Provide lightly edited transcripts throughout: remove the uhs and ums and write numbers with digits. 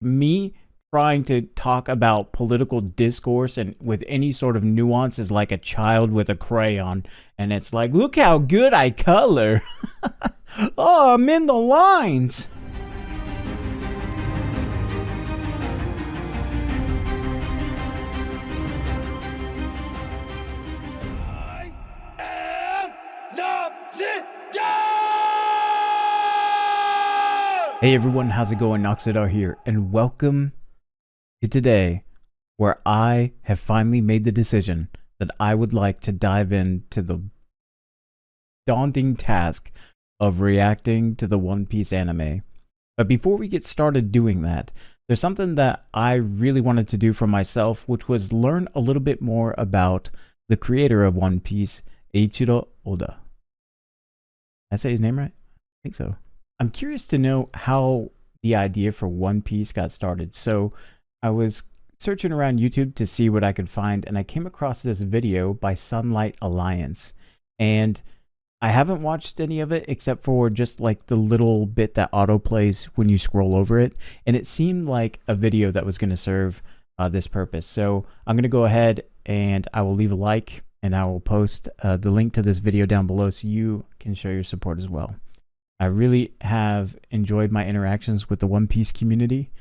Me trying to talk about political discourse and with any sort of nuance is like a child with a crayon, and it's like, look how good I color. Oh, I'm in the lines. I am Noxiddar! Hey everyone, how's it going? Noxiddar here, and welcome to today, where I have finally made the decision that I would like to dive into the daunting task of reacting to the One Piece anime. But before we get started doing that, there's something that I really wanted to do for myself, which was learn a little bit more about the creator of One Piece, Eiichiro Oda. Did I say his name right? I think so. I'm curious to know how the idea for One Piece got started. So I was searching around YouTube to see what I could find, and I came across this video by Sunlight Alliance. And I haven't watched any of it except for just like the little bit that autoplays when you scroll over it. And it seemed like a video that was going to serve this purpose. So I'm going to go ahead and I will leave a like, and I will post the link to this video down below so you can show your support as well. I really have enjoyed my interactions with the One Piece community,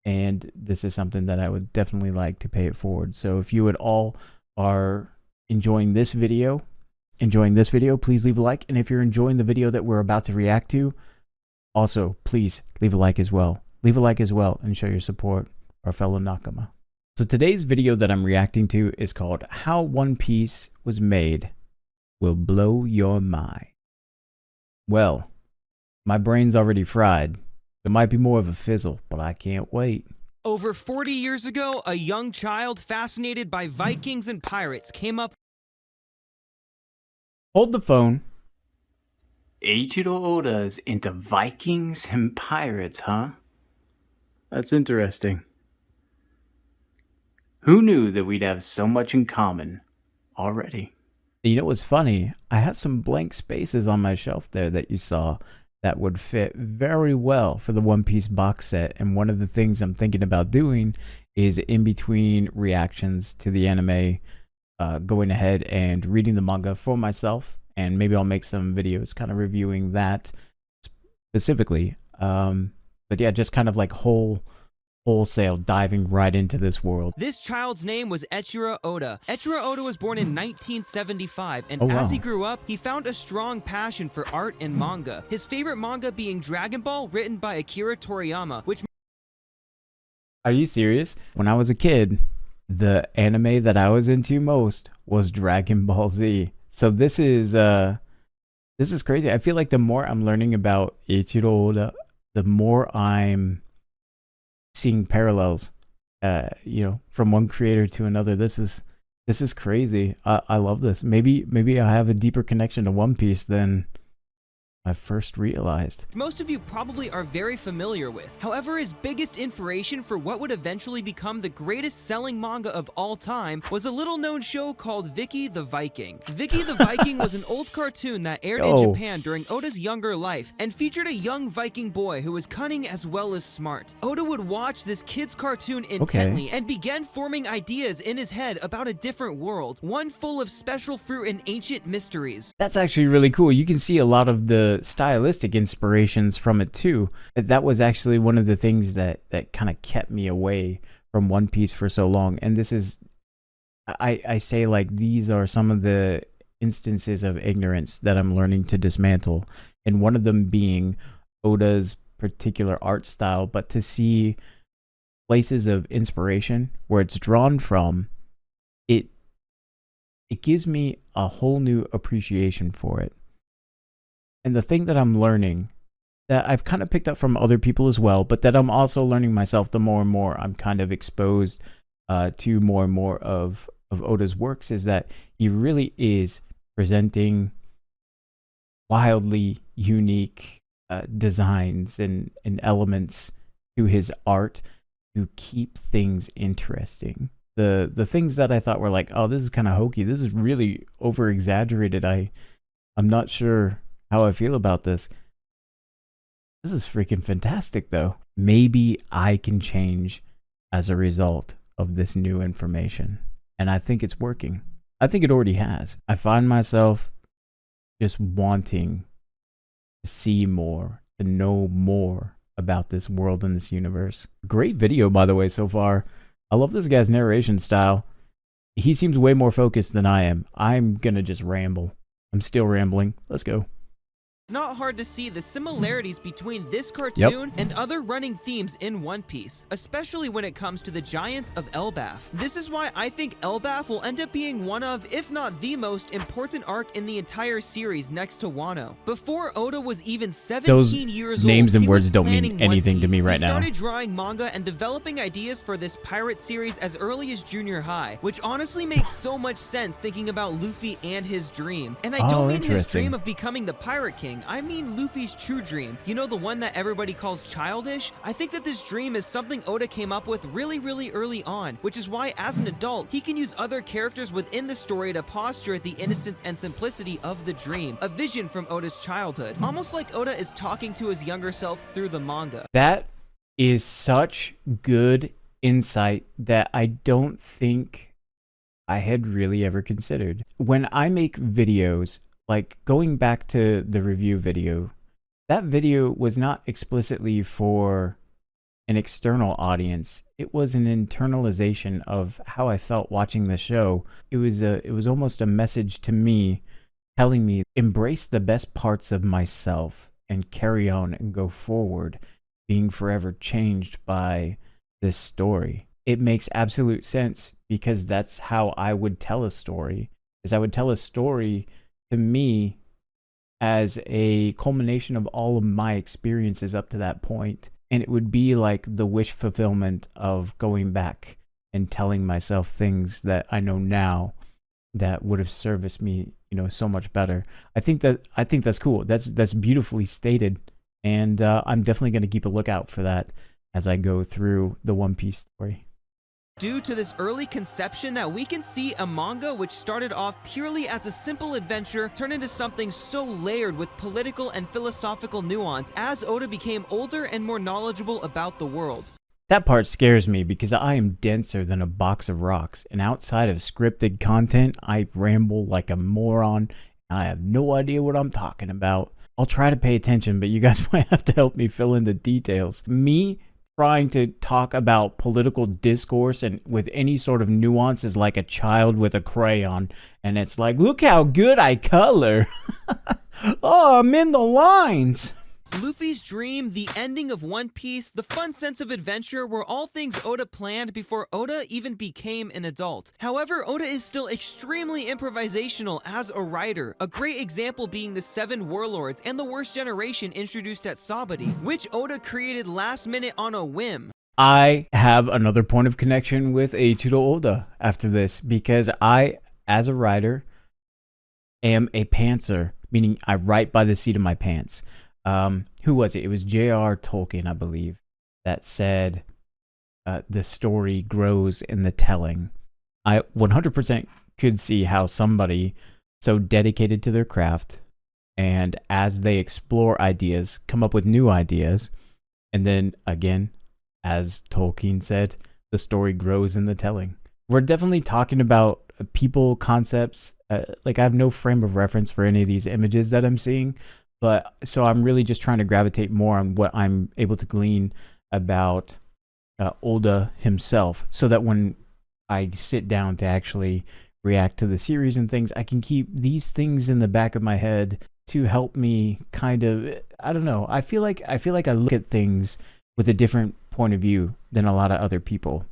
and this is something that I would definitely like to pay it forward. So if you at all are enjoying this video, please leave a like. And if you're enjoying the video that we're about to react to, also please leave a like as well. Leave a like as well and show your support, our fellow Nakama. So today's video that I'm reacting to is called How One Piece Was Made Will Blow Your Mind. Well, my brain's already fried. It might be more of a fizzle, but I can't wait. Over 40 years ago, a young child fascinated by Vikings and pirates came up. Hold the phone. Eiichiro Oda's into Vikings and pirates, huh? That's interesting. Who knew that we'd have so much in common already? You know what's funny? I had some blank spaces on my shelf there that you saw that would fit very well for the One Piece box set. And one of the things I'm thinking about doing is in between reactions to the anime, going ahead and reading the manga for myself. And maybe I'll make some videos kind of reviewing that specifically. But yeah, just kind of like wholesale diving right into this world. This child's name was Eiichiro Oda. Eiichiro Oda was born in 1975, and Oh, wow. as he grew up, he found a strong passion for art and manga. His favorite manga being Dragon Ball, written by Akira Toriyama, which... Are you serious? When I was a kid, the anime that I was into most was Dragon Ball Z. So this is crazy. I feel like the more I'm learning about Eiichiro Oda, the more I'm seeing parallels, from one creator to another. This is crazy. I love this. Maybe I have a deeper connection to One Piece than I first realized. most of you probably are very familiar with. However, his biggest inspiration for what would eventually become the greatest selling manga of all time was a little known show called Vicky the Viking. Vicky the Viking was an old cartoon that aired in Japan during Oda's younger life and featured a young Viking boy who was cunning as well as smart. Oda would watch this kid's cartoon intently and began forming ideas in his head about a different world, one full of special fruit and ancient mysteries. That's actually really cool. You can see a lot of the stylistic inspirations from it too. That was actually one of the things that kind of kept me away from One Piece for so long. And this is, I say, like, these are some of the instances of ignorance that I'm learning to dismantle. And one of them being Oda's particular art style, but to see places of inspiration where it's drawn from, it gives me a whole new appreciation for it. And the thing that I'm learning, that I've kind of picked up from other people as well, but that I'm also learning myself, the more and more I'm kind of exposed to more and more of Oda's works, is that he really is presenting wildly unique designs and elements to his art to keep things interesting. The things that I thought were like, oh, this is kind of hokey, this is really over exaggerated, I'm not sure how I feel about this. This is freaking fantastic, though. Maybe I can change as a result of this new information. And I think it's working. I think it already has. I find myself just wanting to see more, to know more about this world and this universe. Great video, by the way, so far. I love this guy's narration style. He seems way more focused than I am. I'm gonna just ramble. I'm still rambling. Let's go. It's not hard to see the similarities between this cartoon and other running themes in One Piece, especially when it comes to the Giants of Elbaf. This is why I think Elbaf will end up being one of, if not the most important arc in the entire series next to Wano. Before Oda was even 17 years old, names and he words was don't mean planning anything One to me Piece. right He now. started drawing manga and developing ideas for this pirate series as early as junior high, which honestly makes so much sense thinking about Luffy and his dream. And I don't mean his interesting. dream of becoming the Pirate King, I mean Luffy's true dream. You know, the one that everybody calls childish? I think that this dream is something Oda came up with really early on, which is why as an adult, he can use other characters within the story to posture at the innocence and simplicity of the dream, a vision from Oda's childhood. Almost like Oda is talking to his younger self through the manga. That is such good insight that I don't think I had really ever considered. When I make videos, like going back to the review video, that video was not explicitly for an external audience. It was an internalization of how I felt watching the show. It was almost a message to me telling me, embrace the best parts of myself and carry on and go forward, being forever changed by this story. It makes absolute sense because that's how I would tell a story. Is I would tell a story to me as a culmination of all of my experiences up to that point. And it would be like the wish fulfillment of going back and telling myself things that I know now that would have serviced me, you know, so much better. I think that's cool. That's beautifully stated. And I'm definitely going to keep a lookout for that as I go through the One Piece story. Due to this early conception that we can see a manga which started off purely as a simple adventure turn into something so layered with political and philosophical nuance as Oda became older and more knowledgeable about the world. That part scares me because I am denser than a box of rocks, and outside of scripted content, I ramble like a moron. I have no idea what I'm talking about. I'll try to pay attention, but you guys might have to help me fill in the details. Me trying to talk about political discourse and with any sort of nuance is like a child with a crayon, and it's like, look how good I color. Oh, I'm in the lines. Luffy's dream, the ending of One Piece, the fun sense of adventure were all things Oda planned before Oda even became an adult. However, Oda is still extremely improvisational as a writer, a great example being the 7 warlords and the worst generation introduced at Sabaody, which Oda created last minute on a whim. I have another point of connection with Eiichiro Oda after this because I, as a writer, am a pantser, meaning I write by the seat of my pants. Who was it? It was J.R. Tolkien, I believe, that said the story grows in the telling. I 100% could see how somebody so dedicated to their craft and as they explore ideas, come up with new ideas. And then again, as Tolkien said, the story grows in the telling. We're definitely talking about people, concepts. Like I have no frame of reference for any of these images that I'm seeing. But so I'm really just trying to gravitate more on what I'm able to glean about Oda himself so that when I sit down to actually react to the series and things, I can keep these things in the back of my head to help me kind of, I don't know. I feel like I look at things with a different point of view than a lot of other people.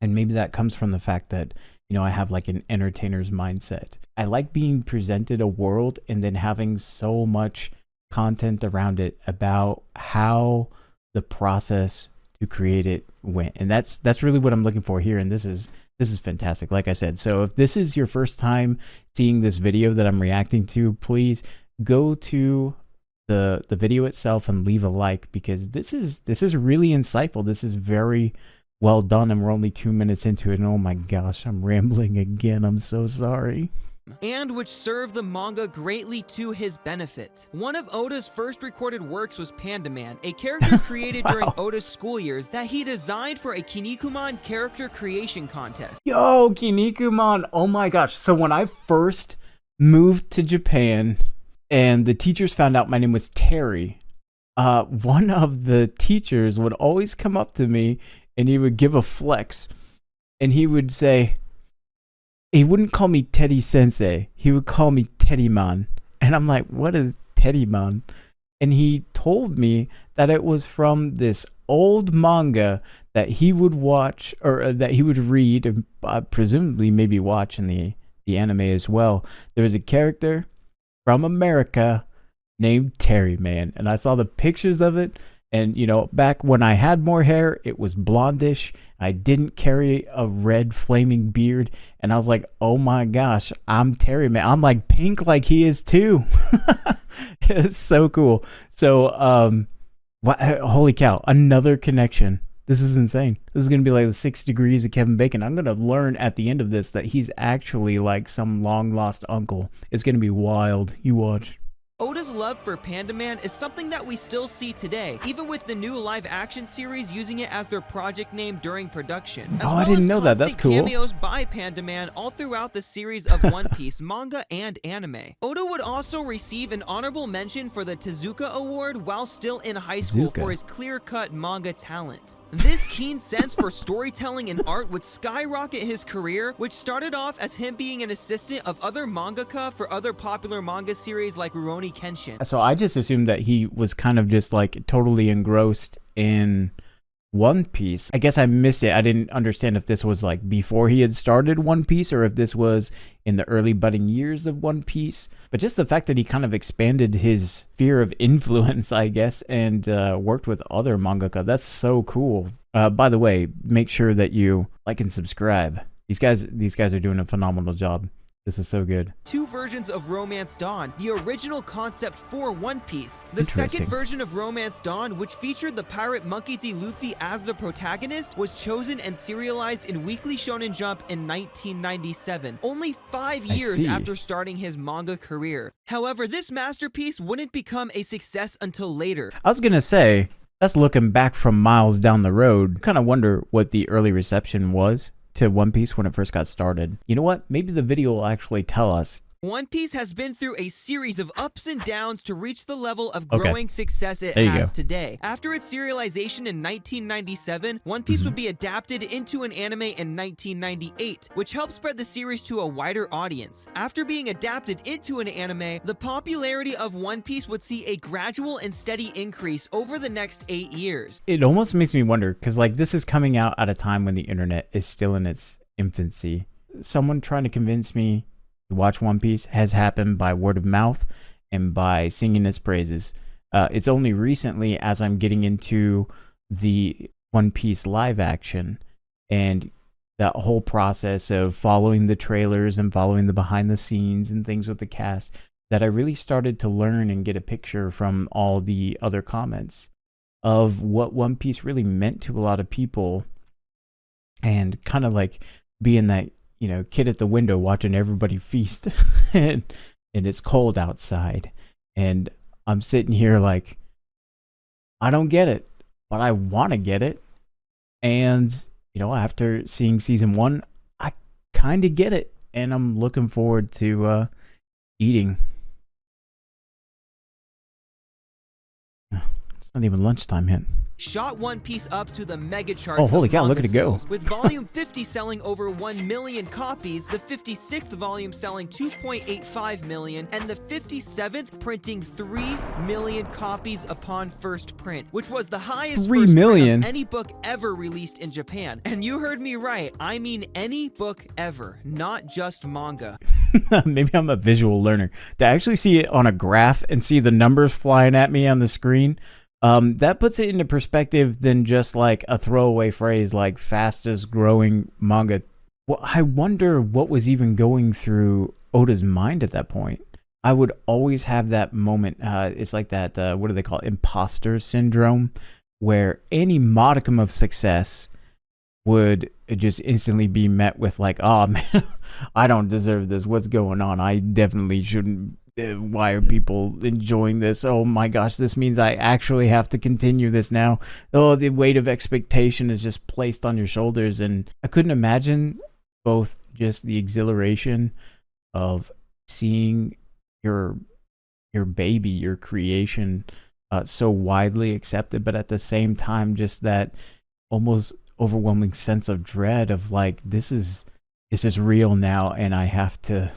And maybe that comes from the fact that, you know, I have like an entertainer's mindset. I like being presented a world and then having so much content around it about how the process to create it went. And that's really what I'm looking for here. And this is fantastic, like I said. So if this is your first time seeing this video that I'm reacting to, please go to the video itself and leave a like, because this is really insightful. This is very well done, and we're only 2 minutes into it, and oh my gosh, I'm rambling again. I'm so sorry. and which served the manga greatly to his benefit. One of Oda's first recorded works was Panda Man, a character created during Oda's school years that he designed for a Kinnikuman character creation contest. Yo, Kinnikuman. Oh my gosh. So when I first moved to Japan and the teachers found out my name was Terry, one of the teachers would always come up to me and he would give a flex and he would say, he wouldn't call me Teddy Sensei. He would call me Teddy Man. And I'm like, what is Teddy Man? And he told me that it was from this old manga that he would watch, or that he would read, and presumably maybe watch in the anime as well. There was a character from America named Terry Man. And I saw the pictures of it. And, you know, back when I had more hair, it was blondish. I didn't carry a red flaming beard. And I was like, oh my gosh, I'm Terry Man. I'm like pink like he is too. It's so cool. So, holy cow, another connection. This is insane. This is going to be like the 6 degrees of Kevin Bacon. I'm going to learn at the end of this that he's actually like some long lost uncle. It's going to be wild. You watch. Oda's love for Panda Man is something that we still see today, even with the new live-action series using it as their project name during production. I didn't know that. That's cool. Cameos by Panda Man all throughout the series of One Piece manga and anime. Oda would also receive an honorable mention for the Tezuka Award while still in high school for his clear-cut manga talent. This keen sense for storytelling and art would skyrocket his career, which started off as him being an assistant of other mangaka for other popular manga series like Rurouni Kenshin. So I just assumed that he was kind of just like totally engrossed in One Piece. I guess I missed it. I didn't understand if this was like before he had started One Piece or if this was in the early budding years of One Piece. But just the fact that he kind of expanded his sphere of influence, I guess, and worked with other mangaka, that's so cool. By the way, make sure that you like and subscribe. These guys are doing a phenomenal job. This is so good. Two versions of Romance Dawn, the original concept for One Piece. The second version of Romance Dawn, which featured the pirate Monkey D. Luffy as the protagonist, was chosen and serialized in Weekly Shonen Jump in 1997, only 5 years after starting his manga career. However, this masterpiece wouldn't become a success until later. I was gonna say, that's looking back from miles down the road. Kind of wonder what the early reception was to One Piece when it first got started. You know what? Maybe the video will actually tell us. One Piece has been through a series of ups and downs to reach the level of growing success it has today. After its serialization in 1997, One Piece would be adapted into an anime in 1998, which helped spread the series to a wider audience. After being adapted into an anime, the popularity of One Piece would see a gradual and steady increase over the next 8 years. It almost makes me wonder, because like this is coming out at a time when the internet is still in its infancy. Someone trying to convince me watch One Piece has happened by word of mouth and by singing its praises. It's only recently, as I'm getting into the One Piece live action and that whole process of following the trailers and following the behind the scenes and things with the cast, that I really started to learn and get a picture from all the other comments of what One Piece really meant to a lot of people, and kind of like being that, you know, kid at the window watching everybody feast and it's cold outside. And I'm sitting here like, I don't get it, but I want to get it. And, you know, after seeing season 1, I kind of get it. And I'm looking forward to eating. It's not even lunchtime yet. Shot One Piece up to the mega charts. Oh, holy cow, look at it go. With volume 50 selling over 1 million copies, the 56th volume selling 2.85 million, and the 57th printing 3 million copies upon first print, which was the highest 3 first million print of any book ever released in Japan. And you heard me right, I mean any book ever, not just manga. Maybe I'm a visual learner. To actually see it on a graph and see the numbers flying at me on the screen, that puts it into perspective than just like a throwaway phrase like fastest growing manga. Well, I wonder what was even going through Oda's mind at that point. I would always have that moment. It's like that, what do they call it? Imposter syndrome, where any modicum of success would just instantly be met with like, oh man, I don't deserve this. What's going on? I definitely shouldn't. Why are people enjoying this? Oh my gosh, this means I actually have to continue this now. Oh, the weight of expectation is just placed on your shoulders. And I couldn't imagine both just the exhilaration of seeing your baby, your creation, so widely accepted, but at the same time, just that almost overwhelming sense of dread of like, this is real now, and I have to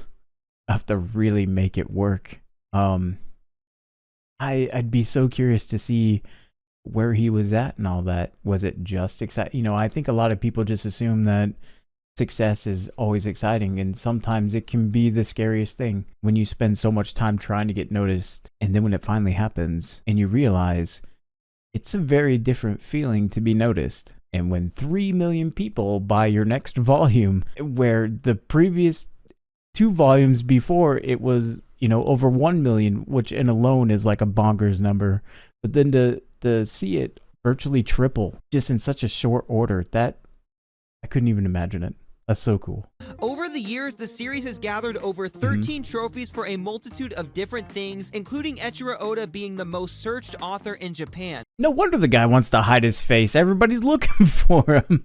really make it work. I'd be so curious to see where he was at and all that. Was it just exciting? You know, I think a lot of people just assume that success is always exciting, and sometimes it can be the scariest thing when you spend so much time trying to get noticed, and then when it finally happens and you realize it's a very different feeling to be noticed. And when 3 million people buy your next volume, where the previous 2 volumes before it was, you know, over 1 million, which in alone is like a bonkers number, but then to see it virtually triple just in such a short order, that I couldn't even imagine it. That's so cool. Over the years, the series has gathered over 13 trophies for a multitude of different things, including Eiichiro Oda being the most searched author in Japan. No wonder the guy wants to hide his face. Everybody's looking for him.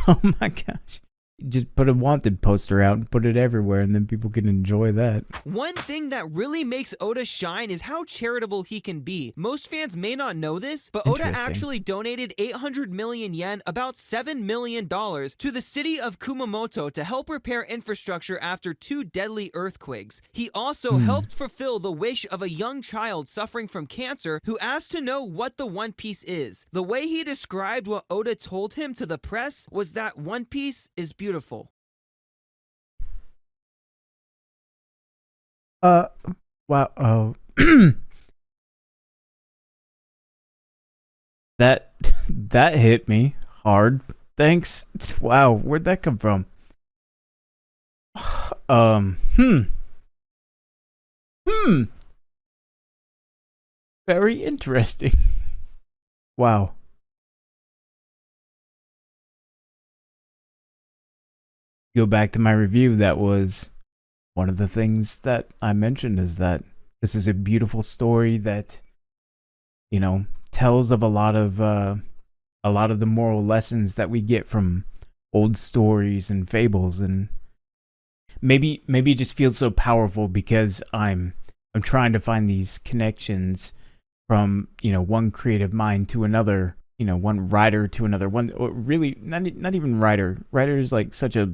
Oh my gosh. Just put a wanted poster out and put it everywhere, and then people can enjoy that. One thing that really makes Oda shine is how charitable he can be. Most fans may not know this, but Oda actually donated 800 million yen, about $7 million, to the city of Kumamoto to help repair infrastructure after 2 deadly earthquakes. He also helped fulfill the wish of a young child suffering from cancer who asked to know what the One Piece is. The way he described what Oda told him to the press was that One Piece is beautiful. Wow. Oh. that hit me hard. Thanks. Wow, where'd that come from? Very interesting. Wow. Go back to my review, that was one of the things that I mentioned, is that this is a beautiful story that, you know, tells of a lot of the moral lessons that we get from old stories and fables. And maybe it just feels so powerful because I'm trying to find these connections from, you know, one creative mind to another, you know, one writer to another, one, or really not even writer is like such a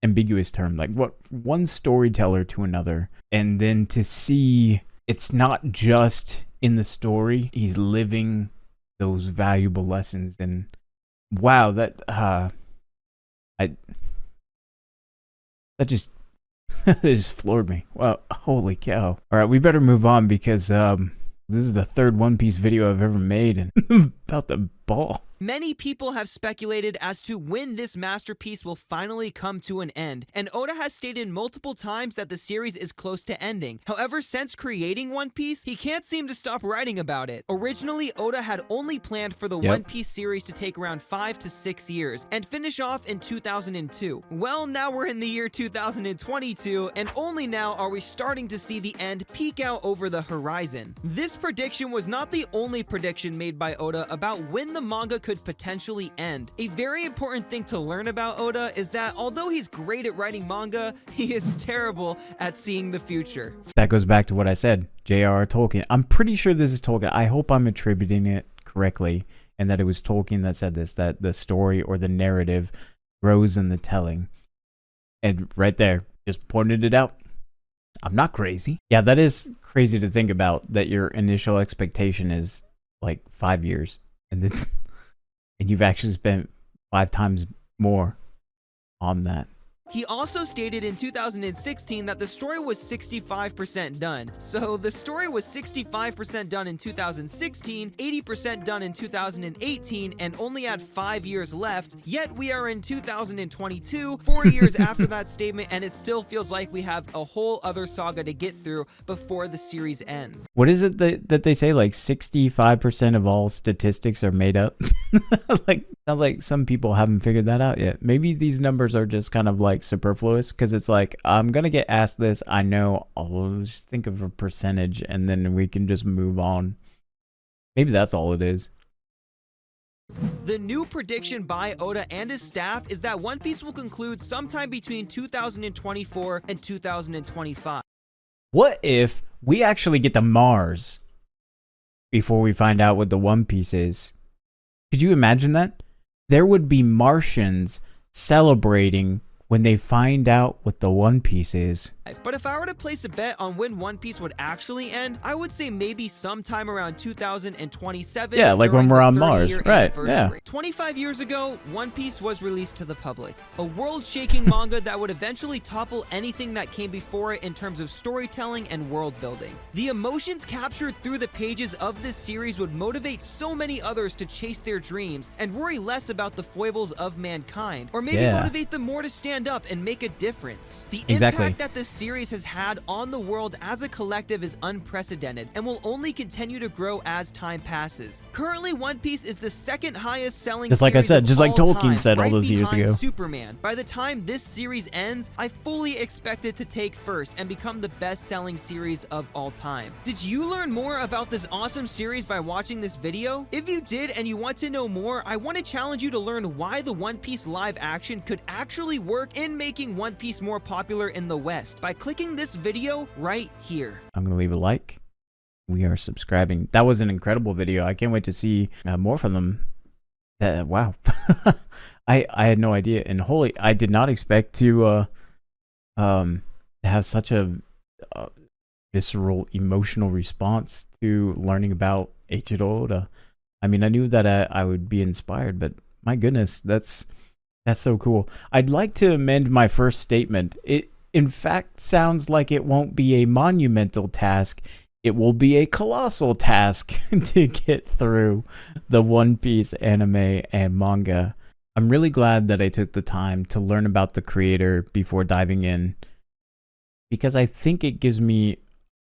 ambiguous term, like what, one storyteller to another, and then to see it's not just in the story, he's living those valuable lessons. And wow, that just it just floored me. Wow, holy cow. All right, we better move on because this is the 3rd One Piece video I've ever made, and about the ball. Many people have speculated as to when this masterpiece will finally come to an end, and Oda has stated multiple times that the series is close to ending. However, since creating One Piece, he can't seem to stop writing about it. Originally, Oda had only planned for the One Piece series to take around 5 to 6 years and finish off in 2002. Well, now we're in the year 2022, and only now are we starting to see the end peek out over the horizon. This prediction was not the only prediction made by Oda about when the manga could potentially end. A very important thing to learn about Oda is that although he's great at writing manga, he is terrible at seeing the future. That goes back to what I said, J.R.R. Tolkien. I'm pretty sure this is Tolkien. I hope I'm attributing it correctly, and that it was Tolkien that said this, that the story or the narrative grows in the telling. And right there, just pointed it out. I'm not crazy. Yeah, that is crazy to think about, that your initial expectation is like 5 years, and then and you've actually spent 5 times more on that. He also stated in 2016 that the story was 65% done. So the story was 65% done in 2016, 80% done in 2018, and only had 5 years left. Yet we are in 2022, 4 years after that statement, and it still feels like we have a whole other saga to get through before the series ends. What is it that they say, like 65% of all statistics are made up? Like, Sounds like some people haven't figured that out yet. Maybe these numbers are just kind of like superfluous because it's like, I'm going to get asked this. I know. I'll just think of a percentage and then we can just move on. Maybe that's all it is. The new prediction by Oda and his staff is that One Piece will conclude sometime between 2024 and 2025. What if we actually get to Mars before we find out what the One Piece is? Could you imagine that? There would be Martians celebrating when they find out what the One Piece is. But if I were to place a bet on when One Piece would actually end, I would say maybe sometime around 2027. Yeah, like when during we're the on 30-year Mars, right? Yeah. anniversary. 25 years ago, One Piece was released to the public. A world-shaking manga that would eventually topple anything that came before it in terms of storytelling and world building. The emotions captured through the pages of this series would motivate so many others to chase their dreams and worry less about the foibles of mankind, or maybe motivate them more to stand up and make a difference. The impact that this series has had on the world as a collective is unprecedented and will only continue to grow as time passes. Currently, One Piece is the second highest selling just like I said, just like Tolkien said all those years ago. Superman. By the time this series ends, I fully expect it to take first and become the best-selling series of all time. Did you learn more about this awesome series by watching this video? If you did and you want to know more, I want to challenge you to learn why the One Piece live action could actually work in making One Piece more popular in the West by clicking this video right here. I'm going to leave a like. We are subscribing. That was an incredible video. I can't wait to see more from them. Wow. I had no idea. And holy, I did not expect to have such a visceral, emotional response to learning about Eiichiro Oda. I mean, I knew that I would be inspired, but my goodness, that's so cool. I'd like to amend my first statement. It, in fact, sounds like it won't be a monumental task. It will be a colossal task to get through the One Piece anime and manga. I'm really glad that I took the time to learn about the creator before diving in, because I think it gives me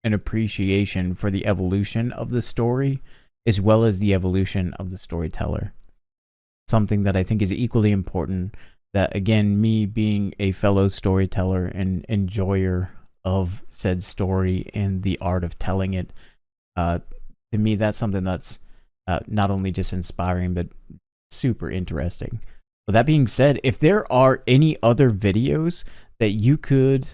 an appreciation for the evolution of the story as well as the evolution of the storyteller. Something that I think is equally important, that again, me being a fellow storyteller and enjoyer of said story and the art of telling it, to me that's something that's not only just inspiring but super interesting. With that being said, if there are any other videos that you could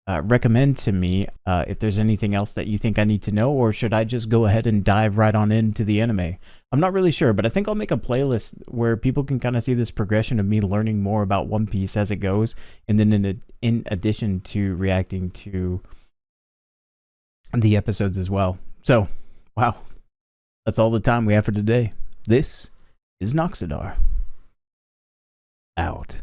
recommend to me, if there's anything else that you think I need to know, or should I just go ahead and dive right on into the anime? I'm not really sure, but I think I'll make a playlist where people can kind of see this progression of me learning more about One Piece as it goes, and then in addition to reacting to the episodes as well. So, wow, that's all the time we have for today. This is Noxiddar. Out.